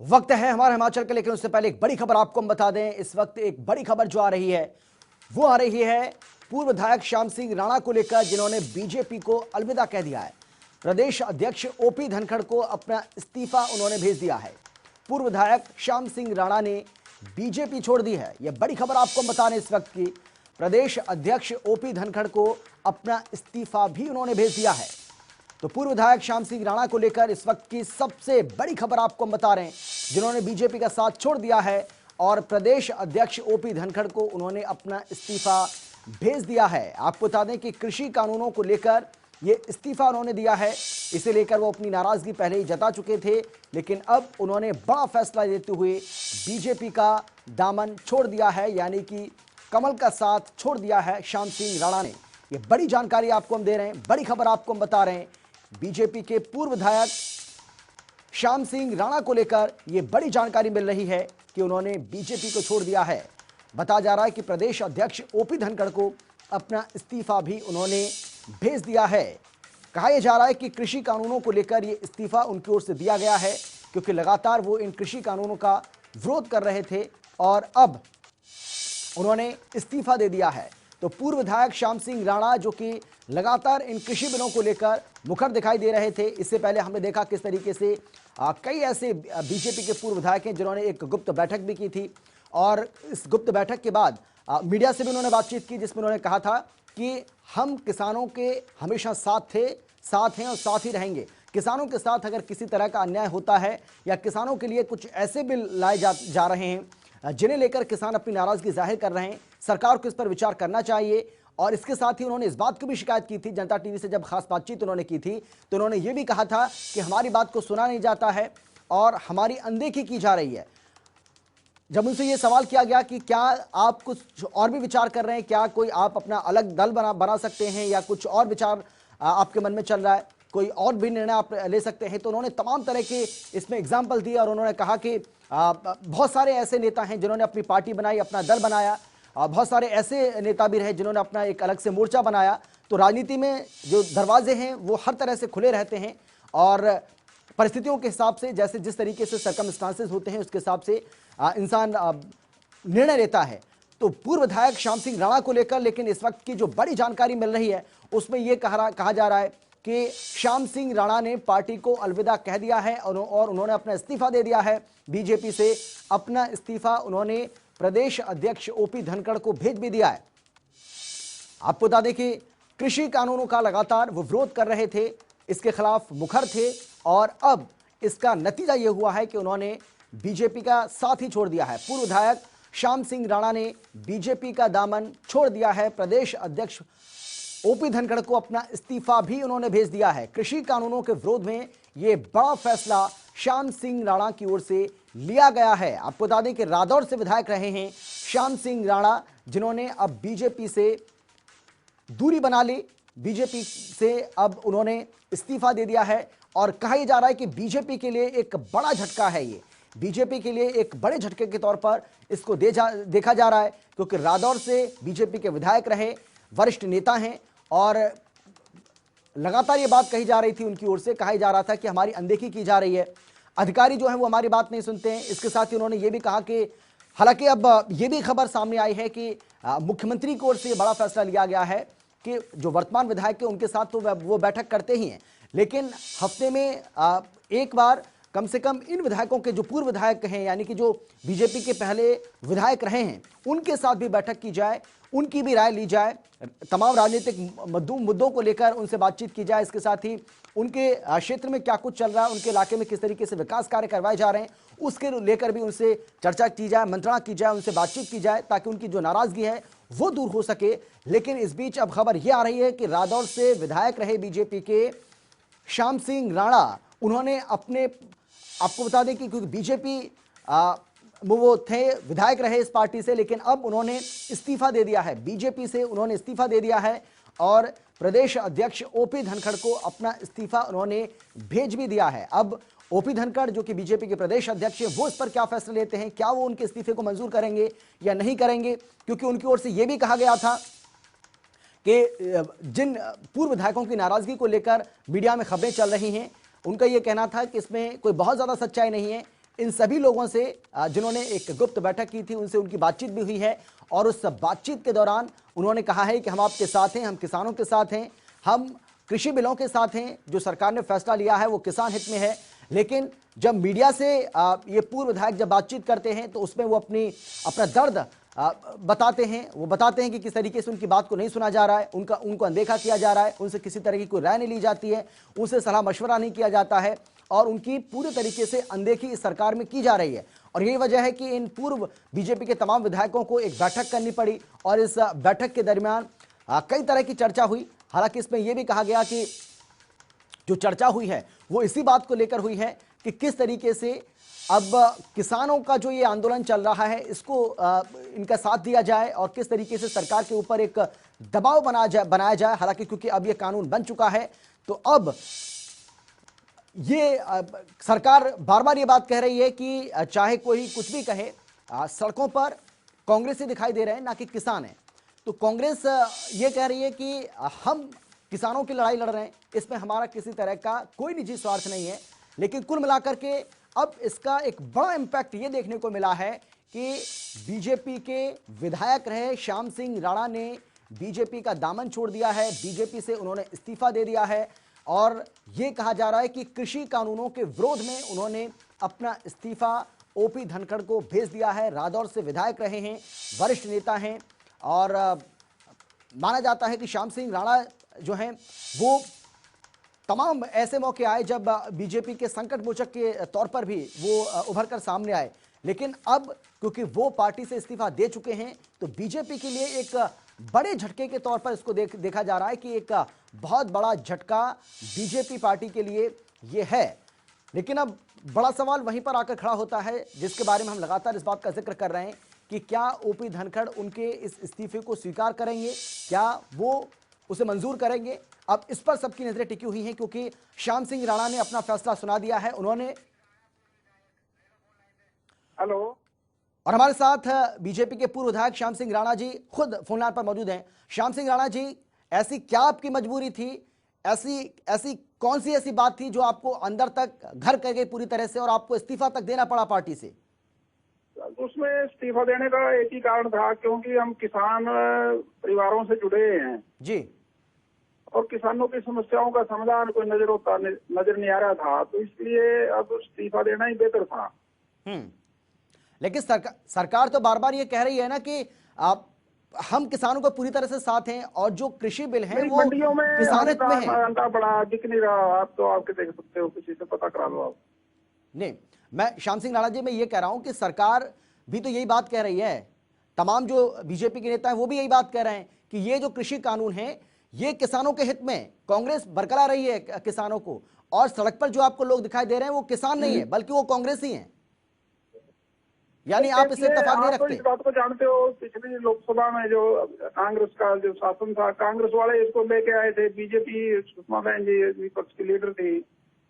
वक्त है हमारा हिमाचल का, लेकिन उससे पहले एक बड़ी खबर आपको हम बता दें। इस वक्त एक बड़ी खबर जो आ रही है वो आ रही है पूर्व विधायक श्याम सिंह राणा को लेकर, जिन्होंने बीजेपी को अलविदा कह दिया है। प्रदेश अध्यक्ष ओपी धनखड़ को अपना इस्तीफा उन्होंने भेज दिया है। पूर्व विधायक श्याम सिंह राणा ने बीजेपी छोड़ दी है। यह बड़ी खबर आपको हम बता रहे हैं इस वक्त की। प्रदेश अध्यक्ष ओपी धनखड़ को अपना इस्तीफा भी उन्होंने भेज दिया है। तो पूर्व विधायक श्याम सिंह राणा को लेकर इस वक्त की सबसे बड़ी खबर आपको हम बता रहे हैं, जिन्होंने बीजेपी का साथ छोड़ दिया है और प्रदेश अध्यक्ष ओपी धनखड़ को उन्होंने अपना इस्तीफा भेज दिया है। आपको बता दें कि कृषि कानूनों को लेकर ये इस्तीफा उन्होंने दिया है। इसे लेकर वो अपनी नाराजगी पहले ही जता चुके थे, लेकिन अब उन्होंने बड़ा फैसला लेते हुए बीजेपी का दामन छोड़ दिया है, यानी कि कमल का साथ छोड़ दिया है श्याम सिंह राणा ने। ये बड़ी जानकारी आपको हम दे रहे हैं, बड़ी खबर आपको हम बता रहे हैं। बीजेपी के पूर्व विधायक श्याम सिंह राणा को लेकर यह बड़ी जानकारी मिल रही है कि उन्होंने बीजेपी को छोड़ दिया है। बताया जा रहा है कि प्रदेश अध्यक्ष ओपी धनखड़ को अपना इस्तीफा भी उन्होंने भेज दिया है। कहा यह जा रहा है कि कृषि कानूनों को लेकर यह इस्तीफा उनकी ओर से दिया गया है, क्योंकि लगातार वो इन कृषि कानूनों का विरोध कर रहे थे और अब उन्होंने इस्तीफा दे दिया है। तो पूर्व विधायक श्याम सिंह राणा, जो कि लगातार इन कृषि बिलों को लेकर मुखर दिखाई दे रहे थे। इससे पहले हमने देखा किस तरीके से कई ऐसे बीजेपी के पूर्व विधायक हैं जिन्होंने एक गुप्त बैठक भी की थी, और इस गुप्त बैठक के बाद मीडिया से भी उन्होंने बातचीत की, जिसमें उन्होंने कहा था कि हम किसानों के हमेशा साथ थे, साथ हैं और साथ ही रहेंगे। किसानों के साथ अगर किसी तरह का अन्याय होता है या किसानों के लिए कुछ ऐसे बिल लाए जा रहे हैं जिन्हें लेकर किसान अपनी नाराजगी जाहिर कर रहे हैं, सरकार को इस पर विचार करना चाहिए। और इसके साथ ही उन्होंने इस बात की भी शिकायत की थी, जनता टीवी से जब खास बातचीत उन्होंने की थी तो उन्होंने ये भी कहा था कि हमारी बात को सुना नहीं जाता है और हमारी अनदेखी की जा रही है। जब उनसे ये सवाल किया गया कि क्या आप कुछ और भी विचार कर रहे हैं, क्या कोई आप अपना अलग दल बना सकते हैं या कुछ और विचार आपके मन में चल रहा है, कोई और भी निर्णय आप ले सकते हैं, तो उन्होंने तमाम तरह के इसमें एग्जाम्पल दिए और उन्होंने कहा कि बहुत सारे ऐसे नेता हैं जिन्होंने अपनी पार्टी बनाई, अपना दल बनाया, बहुत सारे ऐसे नेता भी रहे जिन्होंने अपना एक अलग से मोर्चा बनाया। तो राजनीति में जो दरवाजे हैं वो हर तरह से खुले रहते हैं और परिस्थितियों के हिसाब से, जैसे जिस तरीके से सर्कमस्टांसेस होते हैं उसके हिसाब से इंसान निर्णय लेता है। तो पूर्व विधायक श्याम सिंह राणा को लेकर लेकिन इस वक्त की जो बड़ी जानकारी मिल रही है उसमें यह कहा जा रहा है कि श्याम सिंह राणा ने पार्टी को अलविदा कह दिया है और उन्होंने अपना इस्तीफा दे दिया है। बीजेपी से अपना इस्तीफा उन्होंने प्रदेश अध्यक्ष ओपी धनखड़ को भेज भी दिया है। आपको बता दें कि कृषि कानूनों का लगातार वो विरोध कर रहे थे, इसके खिलाफ मुखर थे और अब इसका नतीजा ये हुआ है कि उन्होंने बीजेपी का साथ ही छोड़ दिया है। पूर्व विधायक श्याम सिंह राणा ने बीजेपी का दामन छोड़ दिया है। प्रदेश अध्यक्ष ओपी धनखड़ को अपना इस्तीफा भी उन्होंने भेज दिया है। कृषि कानूनों के विरोध में यह बड़ा फैसला श्याम सिंह राणा की ओर से लिया गया है। आपको बता दें कि रादौर से विधायक रहे हैं श्याम सिंह राणा, जिन्होंने अब बीजेपी से दूरी बना ली, बीजेपी से अब उन्होंने इस्तीफा दे दिया है। और कहा जा रहा है कि बीजेपी के लिए एक बड़ा झटका है, ये बीजेपी के लिए एक बड़े झटके के तौर पर इसको देखा जा रहा है, क्योंकि रादौर से बीजेपी के विधायक रहे, वरिष्ठ नेता हैं और लगातार ये बात कही जा रही थी, उनकी ओर से कहा जा रहा था कि हमारी अनदेखी की जा रही है, अधिकारी जो है वो हमारी बात नहीं सुनते हैं। इसके साथ ही उन्होंने ये भी कहा कि हालांकि अब ये भी खबर सामने आई है कि मुख्यमंत्री की ओर से बड़ा फैसला लिया गया है कि जो वर्तमान विधायक है उनके साथ तो वो बैठक करते ही हैं, लेकिन हफ्ते में एक बार कम से कम इन विधायकों के जो पूर्व विधायक हैं, यानी कि जो बीजेपी के पहले विधायक रहे हैं, उनके साथ भी बैठक की जाए, उनकी भी राय ली जाए, तमाम राजनीतिक मुद्दों को लेकर उनसे बातचीत की जाए। इसके साथ ही उनके क्षेत्र में क्या कुछ चल रहा है, उनके इलाके में किस तरीके से विकास कार्य करवाए जा रहे हैं, उसके लेकर भी उनसे चर्चा की जाए, मंत्रणा की जाए, उनसे बातचीत की जाए, ताकि उनकी जो नाराजगी है वो दूर हो सके। लेकिन इस बीच अब खबर यह आ रही है कि रादौर से विधायक रहे बीजेपी के श्याम सिंह राणा, उन्होंने अपने, आपको बता दें कि क्योंकि बीजेपी वो थे, विधायक रहे इस पार्टी से, लेकिन अब उन्होंने इस्तीफा दे दिया है, बीजेपी से उन्होंने इस्तीफा दे दिया है और प्रदेश अध्यक्ष ओपी धनखड़ को अपना इस्तीफा उन्होंने भेज भी दिया है। अब ओपी धनखड़, जो कि बीजेपी के प्रदेश अध्यक्ष हैं, वो इस पर क्या फैसला लेते हैं, क्या वो उनके इस्तीफे को मंजूर करेंगे या नहीं करेंगे, क्योंकि उनकी ओर से यह भी कहा गया था कि जिन पूर्व विधायकों की नाराजगी को लेकर मीडिया में खबरें चल रही हैं, उनका यह कहना था कि इसमें कोई बहुत ज़्यादा सच्चाई नहीं है, इन सभी लोगों से जिन्होंने एक गुप्त बैठक की थी, उनसे उनकी बातचीत भी हुई है और उस बातचीत के दौरान उन्होंने कहा है कि हम आपके साथ हैं, हम किसानों के साथ हैं, हम कृषि बिलों के साथ हैं। जो सरकार ने फैसला लिया है वो किसान हित में है। लेकिन जब मीडिया से ये पूर्व विधायक जब बातचीत करते हैं तो उसमें वो अपना दर्द बताते हैं। वो बताते हैं कि किस तरीके से उनकी बात को नहीं सुना जा रहा है, उनको अनदेखा किया जा रहा है, उनसे किसी तरह की कोई राय नहीं ली जाती है, उनसे सलाह मशवरा नहीं किया जाता है और उनकी पूरी तरीके से अनदेखी इस सरकार में की जा रही है। और यही वजह है कि इन पूर्व बीजेपी के तमाम विधायकों को एक बैठक करनी पड़ी और इस बैठक के दरमियान कई तरह की चर्चा हुई। हालांकि इसमें यह भी कहा गया कि जो चर्चा हुई है वो इसी बात को लेकर हुई है कि किस तरीके से अब किसानों का जो ये आंदोलन चल रहा है इसको इनका साथ दिया जाए और किस तरीके से सरकार के ऊपर एक दबाव बनाया जाए। हालांकि क्योंकि अब ये कानून बन चुका है तो अब ये सरकार बार बार ये बात कह रही है कि चाहे कोई कुछ भी कहे, सड़कों पर कांग्रेस ही दिखाई दे रहे हैं, ना कि किसान है। तो कांग्रेस ये कह रही है कि हम किसानों की लड़ाई लड़ रहे हैं, इसमें हमारा किसी तरह का कोई निजी स्वार्थ नहीं है। लेकिन कुल मिलाकर के अब इसका एक बड़ा इंपैक्ट ये देखने को मिला है कि बीजेपी के विधायक रहे श्याम सिंह राणा ने बीजेपी का दामन छोड़ दिया है, बीजेपी से उन्होंने इस्तीफा दे दिया है और यह कहा जा रहा है कि कृषि कानूनों के विरोध में उन्होंने अपना इस्तीफा ओपी धनखड़ को भेज दिया है। रादौर से विधायक रहे हैं, वरिष्ठ नेता हैं और माना जाता है कि श्याम सिंह राणा जो हैं वो तमाम ऐसे मौके आए जब बीजेपी के संकट मोचक के तौर पर भी वो उभर कर सामने आए। लेकिन अब क्योंकि वो पार्टी से इस्तीफा दे चुके हैं तो बीजेपी के लिए एक बड़े झटके के तौर पर इसको देखा जा रहा है कि एक बहुत बड़ा झटका बीजेपी पार्टी के लिए ये है। लेकिन अब बड़ा सवाल वहीं पर आकर खड़ा होता है जिसके बारे में हम लगातार इस बात का जिक्र कर रहे हैं कि क्या ओपी धनखड़ उनके इस इस्तीफे को स्वीकार करेंगे, क्या वो उसे मंजूर करेंगे। अब इस पर सबकी नजरें टिकी हुई हैं क्योंकि श्याम सिंह राणा ने अपना फैसला सुना दिया है। उन्होंने हेलो और हमारे साथ बीजेपी के पूर्व विधायक श्याम सिंह राणा जी खुद फोन लाइन पर मौजूद हैं। श्याम सिंह राणा जी, ऐसी क्या आपकी मजबूरी थी, ऐसी कौन सी ऐसी बात थी जो आपको अंदर तक घर कर गई पूरी तरह से और आपको इस्तीफा तक देना पड़ा पार्टी से? उसमें इस्तीफा देने का एक ही कारण था, क्योंकि हम किसान परिवारों से जुड़े हैं जी और किसानों की समस्याओं का समाधान कोई नजर नहीं आ रहा था, तो इसलिए अब इस्तीफा देना ही बेहतर था। लेकिन सरकार तो बार बार ये कह रही है ना कि हम किसानों को पूरी तरह से साथ हैं और जो कृषि बिल है वो मंडियों में किसान हित में है। अंडा बड़ा दिख नहीं रहा, आप तो आपके देख सकते हो, किसी से पता करा लो आप। नहीं, मैं श्याम सिंह राणा जी मैं ये कह रहा हूं कि सरकार भी तो यही बात कह रही है, तमाम जो बीजेपी के नेता हैं वो भी यही बात कह रहे हैं कि ये जो कृषि कानून है ये किसानों के हित में, कांग्रेस बरकरार रही है किसानों को, और सड़क पर जो आपको लोग दिखाई दे रहे हैं वो किसान नहीं है बल्कि वो कांग्रेस ही हैं। यानी आप इससे इत्तेफाक नहीं रखते? इस बात को जानते हो, पिछली लोकसभा में जो कांग्रेस का जो शासन था, कांग्रेस वाले इसको लेके आए थे, बीजेपी सुषमा बहन जी विपक्ष की लीडर थी,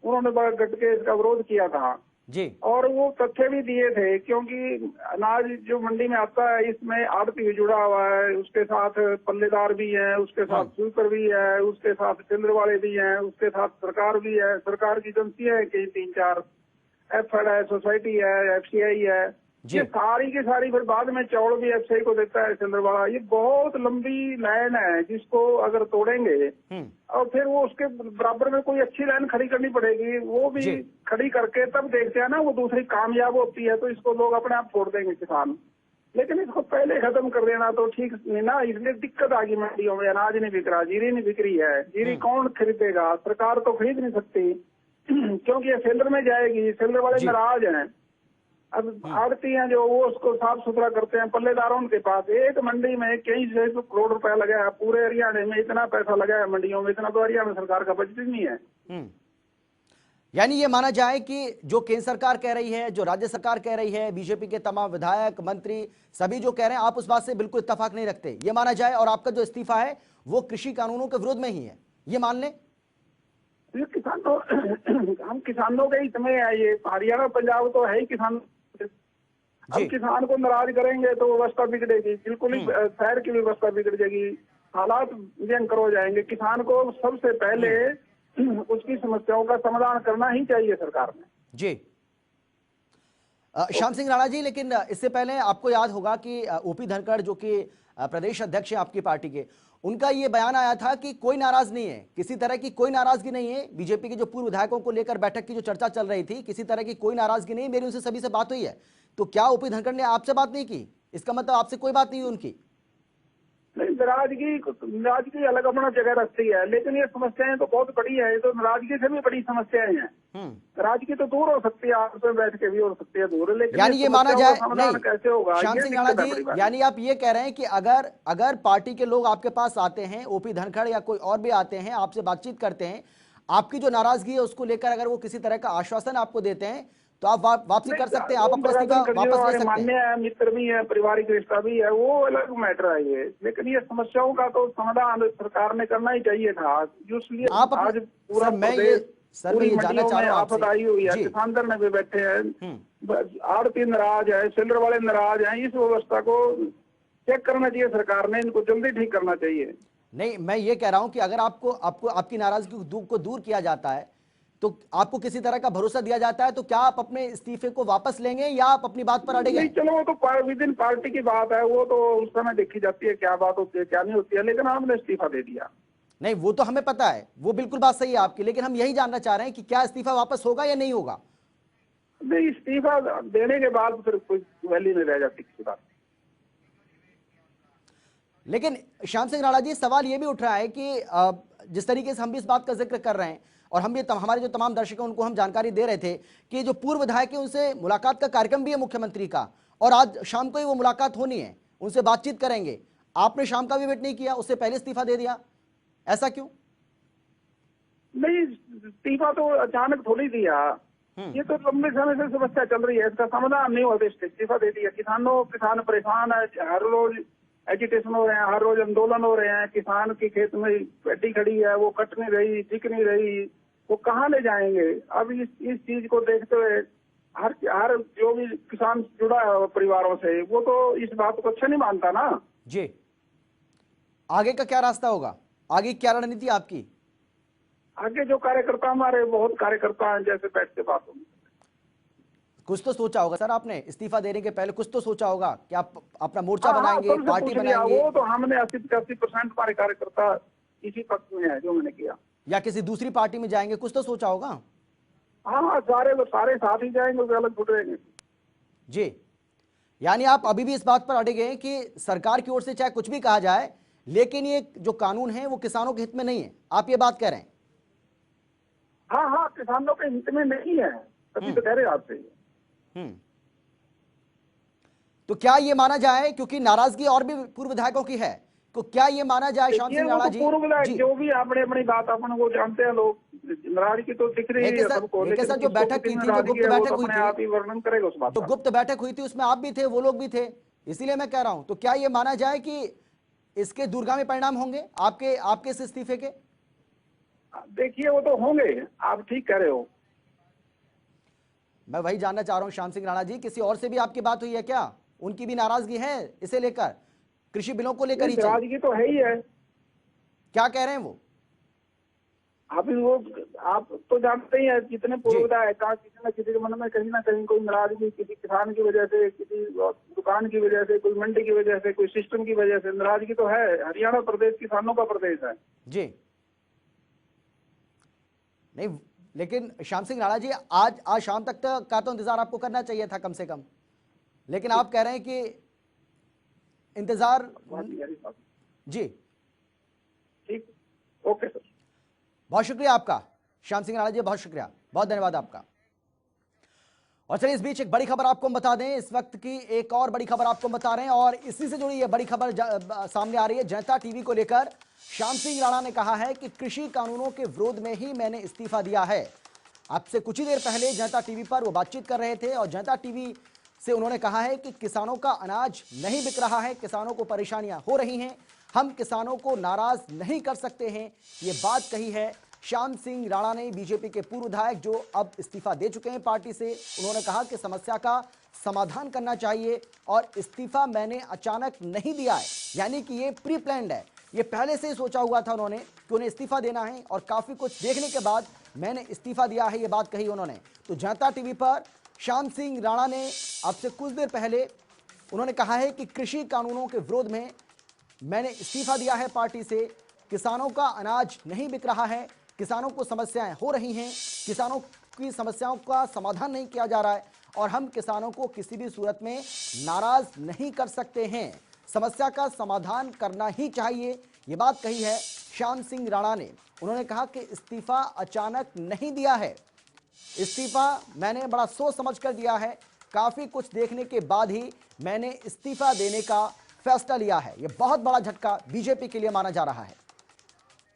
उन्होंने बड़ा डट के इसका विरोध किया था जी। और वो तथ्य भी दिए थे, क्योंकि अनाज जो मंडी में आता है इसमें आड़ती भी जुड़ा हुआ है, उसके साथ पल्लेदार भी है, उसके साथ स्वीपर भी है, उसके साथ टेंडर वाले भी हैं, उसके साथ सरकार भी है, सरकार की एजेंसियां है कई 3-4, एफएड है, सोसाइटी है, एफसीआई है, ये सारी की सारी, फिर बाद में चावल भी एफसीआई को देता है चंद्रवाड़ा। ये बहुत लंबी लाइन है जिसको अगर तोड़ेंगे और फिर वो उसके बराबर में कोई अच्छी लाइन खड़ी करनी पड़ेगी, वो भी खड़ी करके तब देखते हैं ना वो दूसरी कामयाब होती है, तो इसको लोग अपने आप छोड़ देंगे किसान। लेकिन इसको पहले खत्म कर देना तो ठीक नहीं ना, इसलिए दिक्कत आ गई मंडियों में, अनाज नहीं बिक रहा, जीरी नहीं बिक रही है, जीरी कौन खरीदेगा, सरकार तो खरीद नहीं सकती क्योंकि ये सेलर में जाएगी, सेलर वाले नाराज हैं। अब आड़ती हैं जो वो उसको साफ सुथरा करते हैं, पल्लेदारों के पास एक मंडी में कई 600 करोड़ रुपया लगा है, पूरे हरियाणा में इतना पैसा लगा है मंडियों में, इतना तो हरियाणा सरकार का बजट नहीं है। यानी ये माना जाए कि जो केंद्र सरकार कह रही है, जो राज्य सरकार कह रही है, बीजेपी के तमाम विधायक मंत्री सभी जो कह रहे हैं, आप उस बात से बिल्कुल इत्तेफाक नहीं रखते, ये माना जाए, और आपका जो इस्तीफा है वो कृषि कानूनों के विरोध में ही है, ये मान लें? किसानों हम किसानों के हित में है, ये हरियाणा पंजाब तो है ही किसान। अब किसान को नाराज करेंगे तो व्यवस्था बिगड़ेगी, बिल्कुल ही शहर की व्यवस्था बिगड़ जाएगी, हालात भयंकर हो जाएंगे। किसान को सबसे पहले उसकी समस्याओं का समाधान करना ही चाहिए सरकार ने। जी, श्याम सिंह राणा जी, लेकिन इससे पहले आपको याद होगा कि ओपी धनखड़ जो कि प्रदेश अध्यक्ष हैं आपकी पार्टी के, उनका ये बयान आया था कि कोई नाराज नहीं है, किसी तरह की कोई नाराजगी नहीं है। बीजेपी के जो पूर्व विधायकों को लेकर बैठक की जो चर्चा चल रही थी, किसी तरह की कोई नाराजगी नहीं, मेरी उनसे सभी से बात हुई है। तो क्या ओपी धनखड़ ने आपसे बात नहीं की? इसका मतलब आपसे कोई बात नहीं हुई उनकी? नहीं, नाराजगी अलग अपना जगह रखती है, लेकिन ये समस्याएं तो बहुत बड़ी है। ये तो नाराजगी से भी बड़ी समस्याएं हैं। नाराजगी तो दूर हो सकती है, आपस में बैठ के भी हो सकती है दूर, लेकिन यानी ये माना जाए नहीं, कैसे होगा? श्याम सिंह राणा जी, यानी आप ये कह रहे हैं कि अगर पार्टी के लोग आपके पास आते हैं, ओपी धनखड़ या कोई और भी आते हैं, आपसे बातचीत करते हैं, आपकी जो नाराजगी है उसको लेकर अगर वो किसी तरह का आश्वासन आपको देते हैं, तो आप वापसी कर सकते हैं, आप अपना इस्तीफा वापस ले सकते हैं। मान्य है, मित्र भी है, पारिवारिक रिश्ता भी है, वो अलग मैटर है ये। लेकिन ये समस्याओं का तो समाधान सरकार ने करना ही चाहिए था। इसलिए आज पूरा सर, ये जानना चाह रहा हूं आफत आई हुई है, किसान धरने पे बैठे हैं, आड़ती नाराज है, सिलेंडर वाले नाराज हैं। इस व्यवस्था को चेक करना चाहिए सरकार ने, इनको जल्दी ठीक करना चाहिए। नहीं, मैं ये कह रहा हूं कि अगर आपको आपकी नाराजगी को दूर किया जाता है, तो आपको किसी तरह का भरोसा दिया जाता है, तो क्या आप अपने इस्तीफे को वापस लेंगे या आप अपनी बात पर अड़ेंगे? नहीं, चलो वो तो विद इन पार्टी की बात है, वो तो उस समय देखी जाती है क्या बात होती है क्या नहीं होती है, लेकिन आपने इस्तीफा दे दिया। नहीं, वो तो हमें पता है, वो बिल्कुल बात सही है आपकी, लेकिन हम यही जानना चाह रहे हैं कि क्या इस्तीफा वापस होगा या नहीं होगा? नहीं, इस्तीफा देने के बाद फिर कोई वैल्यू नहीं रह जाती किसी बात। लेकिन श्याम सिंह राणा जी, सवाल ये भी उठ रहा है कि जिस तरीके से हम भी इस बात का जिक्र कर रहे हैं और हम भी हमारे जो तमाम दर्शक हैं उनको हम जानकारी दे रहे थे कि जो पूर्व विधायक है उनसे मुलाकात का कार्यक्रम भी है मुख्यमंत्री का, और आज शाम को ही वो मुलाकात होनी है, उनसे बातचीत करेंगे। आपने शाम का भी वेट नहीं किया, उससे पहले इस्तीफा दे दिया, ऐसा क्यों? नहीं, इस्तीफा तो अचानक थोड़ी दिया, ये तो लंबे समय से समस्या चल रही है, इसका समाधान नहीं हुआ, इस्तीफा दे दिया। किसान परेशान है, हर रोज एजिटेशन हो रहे हैं, हर रोज आंदोलन हो रहे हैं। किसान के खेत में पेटी खड़ी है, वो कट नहीं रही, टिक नहीं रही, वो कहाँ ले जाएंगे? अब इस चीज को देखते हुए हर जो भी किसान जुड़ा है परिवारों से, वो तो इस बात को अच्छा नहीं मानता ना जी। आगे का क्या रास्ता होगा, आगे क्या रणनीति आपकी? आगे जो कार्यकर्ता, हमारे बहुत कार्यकर्ता हैं, जैसे बैठ के बात होगी। कुछ तो सोचा होगा सर आपने, इस्तीफा देने के पहले कुछ तो सोचा होगा कि आप अपना मोर्चा बनाएंगे, पार्टी बनाएंगे? वो तो हमने 80% हमारे कार्यकर्ता इसी पक्ष में है जो मैंने किया। या किसी दूसरी पार्टी में जाएंगे, कुछ तो सोचा होगा? हाँ, सारे साथ ही जाएंगे, अलग छुट रहेंगे जी। यानी आप अभी भी इस बात पर अड़े गए कि सरकार की ओर से चाहे कुछ भी कहा जाए, लेकिन ये जो कानून है वो किसानों के हित में नहीं है, आप ये बात कह रहे हैं? हाँ, किसानों के हित में नहीं है, तभी तो कह रहे आपसे। तो क्या ये माना जाए, क्योंकि नाराजगी और भी पूर्व विधायकों की है, तो क्या ये माना जाए श्याम सिंह राणा जी? पूर्व विधायक जो भी आपने अपनी बात अपन वो जानते हैं लोग, नाराजगी तो दिख रही है सबको, लेकिन सर जो बैठक की थी, जो गुप्त बैठक हुई थी, आप ही वर्णन करेगा उस बात, तो गुप्त बैठक हुई थी, उसमें आप भी थे, वो लोग भी थे, इसीलिए मैं कह रहा हूं। तो क्या ये माना जाए कि इसके दूरगामी परिणाम होंगे आपके इस इस्तीफे के? देखिए, वो तो होंगे, आप ठीक कह रहे हो। मैं वही जानना चाह रहा हूं श्याम सिंह राणा जी, किसी और से भी आपकी बात हुई है क्या? उनकी भी नाराजगी है इसे लेकर, कृषि बिलों को लेकर? ही नाराजगी तो है ही है। क्या कह रहे हैं वो? आप तो जानते ही हैं, जितने पूर्व विधायक किसी न किसी के मन में कहीं ना कहीं कोई नाराजगी, किसी किसान की वजह से, किसी दुकान की वजह से, कोई मंडी की वजह से, कोई सिस्टम की वजह से नाराजगी तो है। हरियाणा प्रदेश किसानों का प्रदेश है जी। नहीं, लेकिन श्याम सिंह राणा जी, आज शाम तक का तो इंतजार आपको करना चाहिए था कम से कम, लेकिन आप कह रहे हैं कि इंतजार। जी ठीक, ओके सर, बहुत शुक्रिया आपका श्याम सिंह राणा जी, बहुत शुक्रिया, बहुत धन्यवाद आपका। और चलिए, इस बीच एक बड़ी खबर आपको हम बता दें, इस वक्त की एक और बड़ी खबर आपको बता रहे हैं, और इसी से जुड़ी ये बड़ी खबर सामने आ रही है जनता टीवी को लेकर। श्याम सिंह राणा ने कहा है कि कृषि कानूनों के विरोध में ही मैंने इस्तीफा दिया है। आपसे कुछ ही देर पहले जनता टीवी पर वो बातचीत कर रहे थे और जनता टीवी से उन्होंने कहा है कि किसानों का अनाज नहीं बिक रहा है, किसानों को परेशानियां हो रही हैं, हम किसानों को नाराज नहीं कर सकते हैं। ये बात कही है श्याम सिंह राणा ने, बीजेपी के पूर्व विधायक जो अब इस्तीफा दे चुके हैं पार्टी से। उन्होंने कहा कि समस्या का समाधान करना चाहिए और इस्तीफा मैंने अचानक नहीं दिया है, यानी कि ये प्री प्लान्ड है, ये पहले से ही सोचा हुआ था उन्होंने कि उन्हें इस्तीफा देना है और काफी कुछ देखने के बाद मैंने इस्तीफा दिया है, ये बात कही उन्होंने। तो जनता टीवी पर श्याम सिंह राणा ने अब से कुछ देर पहले उन्होंने कहा है कि कृषि कानूनों के विरोध में मैंने इस्तीफा दिया है पार्टी से। किसानों का अनाज नहीं बिक रहा है, किसानों को समस्याएं हो रही हैं, किसानों की समस्याओं का समाधान नहीं किया जा रहा है और हम किसानों को किसी भी सूरत में नाराज नहीं कर सकते हैं। समस्या का समाधान करना ही चाहिए, ये बात कही है श्याम सिंह राणा ने। उन्होंने कहा कि इस्तीफा अचानक नहीं दिया है, इस्तीफा मैंने बड़ा सोच समझ कर दिया है, काफी कुछ देखने के बाद ही मैंने इस्तीफा देने का फैसला लिया है। यह बहुत बड़ा झटका बीजेपी के लिए माना जा रहा है।